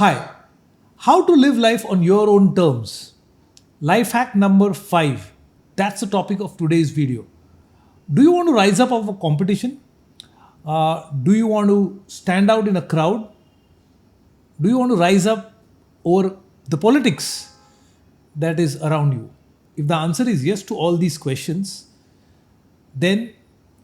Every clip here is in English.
Hi, how to live life on your own terms. Life hack number 5. That's the topic of today's video. Do you want to rise up of a competition? Do you want to stand out in a crowd? Do you want to rise up over the politics that is around you? If the answer is yes to all these questions, then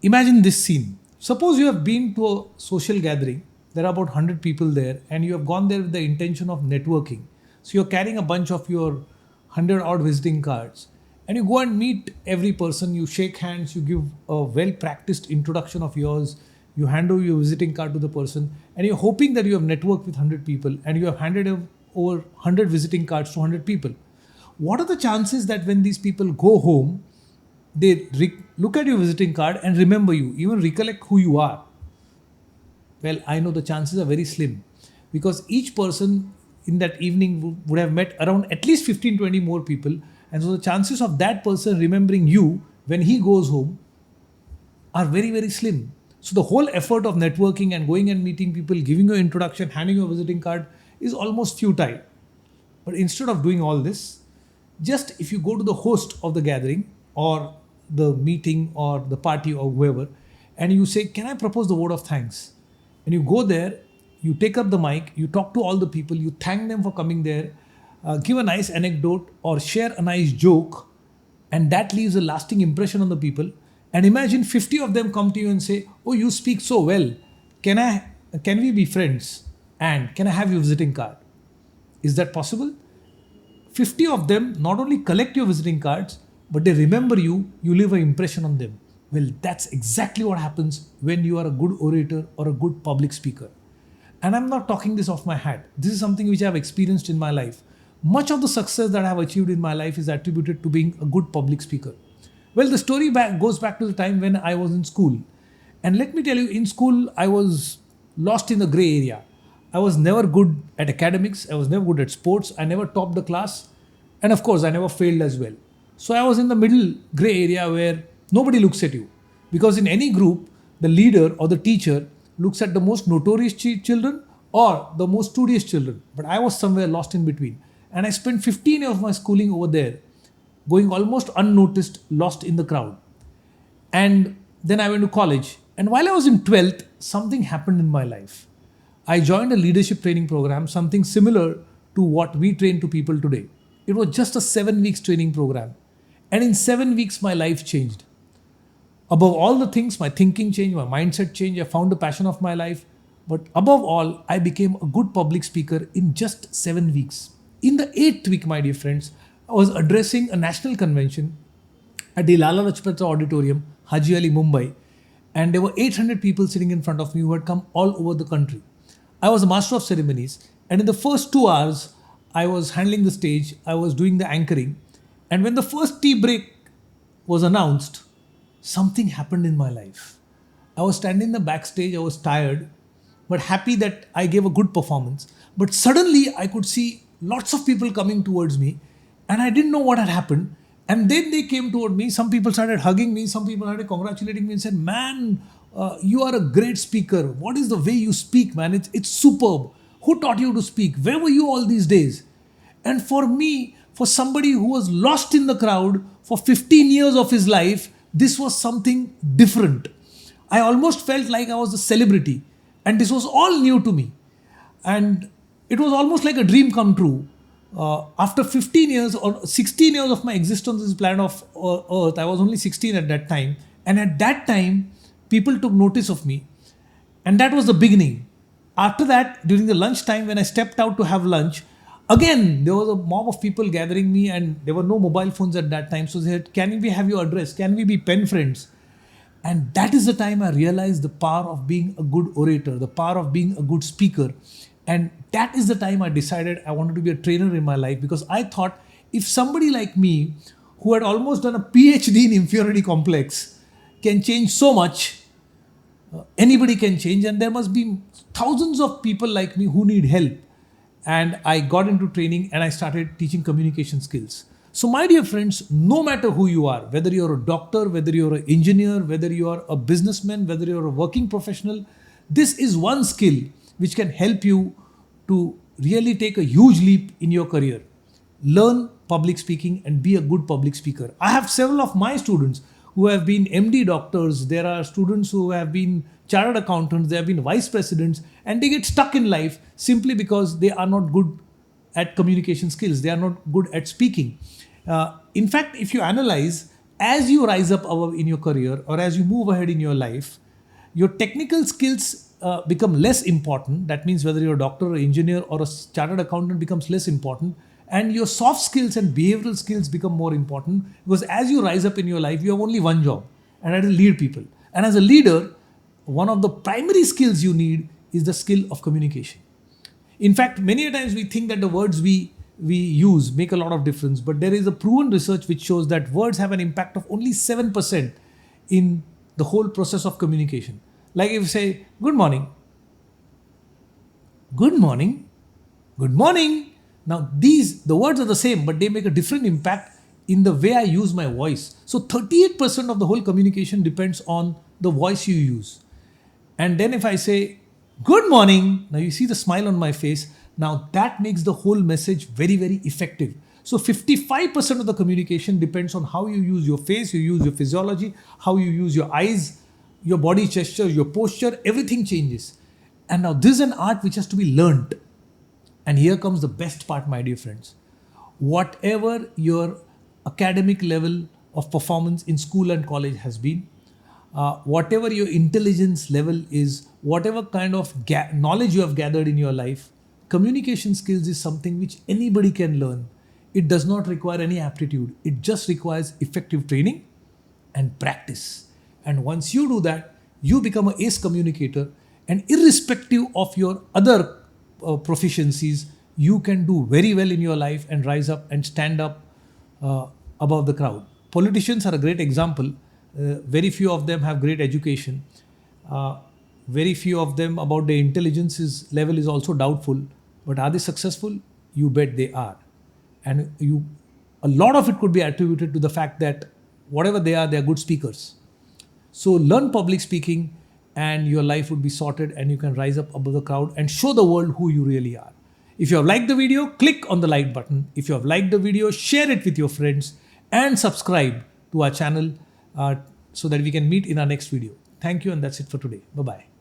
imagine this scene. Suppose you have been to a social gathering, there are about 100 people there, and you have gone there with the intention of networking. So you're carrying a bunch of your 100 odd visiting cards, and you go and meet every person, you shake hands, you give a well practiced introduction of yours, you hand over your visiting card to the person, and you're hoping that you have networked with 100 people and you have handed over 100 visiting cards to 100 people. What are the chances that when these people go home, they look at your visiting card and remember you, even recollect who you are? Well, I know the chances are very slim, because each person in that evening would have met around at least 15-20 more people, and so the chances of that person remembering you when he goes home are very, very slim. So the whole effort of networking and going and meeting people, giving your introduction, handing your visiting card is almost futile. But instead of doing all this, just if you go to the host of the gathering or the meeting or the party or whoever, and you say, "Can I propose the word of thanks?" And you go there, you take up the mic, you talk to all the people, you thank them for coming there, give a nice anecdote or share a nice joke, and that leaves a lasting impression on the people. And imagine 50 of them come to you and say, "Oh, you speak so well. Can we be friends? And can I have your visiting card?" Is that possible? 50 of them not only collect your visiting cards, but they remember you, you leave an impression on them. Well, that's exactly what happens when you are a good orator or a good public speaker. And I'm not talking this off my hat. This is something which I've experienced in my life. Much of the success that I have achieved in my life is attributed to being a good public speaker. Well, the story goes back to the time when I was in school. And let me tell you, in school, I was lost in the gray area. I was never good at academics. I was never good at sports. I never topped the class. And of course, I never failed as well. So I was in the middle gray area where nobody looks at you. Because in any group, the leader or the teacher looks at the most notorious children or the most studious children. But I was somewhere lost in between. And I spent 15 years of my schooling over there, going almost unnoticed, lost in the crowd. And then I went to college. And while I was in 12th, something happened in my life. I joined a leadership training program, something similar to what we train to people today. It was just a 7 weeks training program. And in 7 weeks, my life changed. Above all the things, my thinking changed, my mindset changed. I found the passion of my life. But above all, I became a good public speaker in just 7 weeks. In the 8th week, my dear friends, I was addressing a national convention at the Lala Lajpat Rai Auditorium, Haji Ali, Mumbai. And there were 800 people sitting in front of me who had come all over the country. I was a master of ceremonies. And in the first 2 hours, I was handling the stage. I was doing the anchoring. And when the first tea break was announced, something happened in my life. I was standing in the backstage. I was tired, but happy that I gave a good performance. But suddenly I could see lots of people coming towards me, and I didn't know what had happened. And then they came toward me. Some people started hugging me. Some people started congratulating me and said, "Man, you are a great speaker. What is the way you speak, man? It's superb. Who taught you to speak? Where were you all these days?" And for me, for somebody who was lost in the crowd for 15 years of his life, this was something different. I almost felt like I was a celebrity, and this was all new to me. And it was almost like a dream come true. After 15 years or 16 years of my existence on this planet of Earth, I was only 16 at that time. And at that time, people took notice of me. And that was the beginning. After that, during the lunchtime, when I stepped out to have lunch, again, there was a mob of people gathering me, and there were no mobile phones at that time. So they said, "Can we have your address? Can we be pen friends?" And that is the time I realized the power of being a good orator, the power of being a good speaker. And that is the time I decided I wanted to be a trainer in my life, because I thought if somebody like me, who had almost done a PhD in inferiority complex, can change so much, anybody can change. And there must be thousands of people like me who need help. And I got into training and I started teaching communication skills. So my dear friends, no matter who you are, whether you're a doctor, whether you're an engineer, whether you are a businessman, whether you're a working professional, this is one skill which can help you to really take a huge leap in your career, learn public speaking and be a good public speaker. I have several of my students who have been MD doctors. There are students who have been chartered accountants, they have been vice presidents, and they get stuck in life simply because they are not good at communication skills. They are not good at speaking. In fact, if you analyze, as you rise up in your career or as you move ahead in your life, your technical skills become less important. That means whether you're a doctor, or engineer, or a chartered accountant becomes less important. And your soft skills and behavioral skills become more important, because as you rise up in your life, you have only one job, and that is lead people. And as a leader, one of the primary skills you need is the skill of communication. In fact, many a times we think that the words we use make a lot of difference, but there is a proven research which shows that words have an impact of only 7% in the whole process of communication. Like if you say, good morning, good morning, good morning. Now the words are the same, but they make a different impact in the way I use my voice. So 38% of the whole communication depends on the voice you use. And then if I say, good morning, now you see the smile on my face. Now that makes the whole message very, very effective. So 55% of the communication depends on how you use your face, you use your physiology, how you use your eyes, your body gesture, your posture, everything changes. And now this is an art which has to be learned. And here comes the best part, my dear friends. Whatever your academic level of performance in school and college has been, whatever your intelligence level is, whatever kind of knowledge you have gathered in your life, communication skills is something which anybody can learn. It does not require any aptitude. It just requires effective training and practice. And once you do that, you become an ace communicator. And irrespective of your other proficiencies, you can do very well in your life and rise up and stand up above the crowd. Politicians are a great example. Very few of them have great education. Very few of them about their intelligence level is also doubtful. But are they successful? You bet they are. And a lot of it could be attributed to the fact that whatever they are good speakers. So learn public speaking and your life would be sorted and you can rise up above the crowd and show the world who you really are. If you have liked the video, click on the like button. If you have liked the video, share it with your friends and subscribe to our channel so that we can meet in our next video. Thank you, and that's it for today. Bye-bye.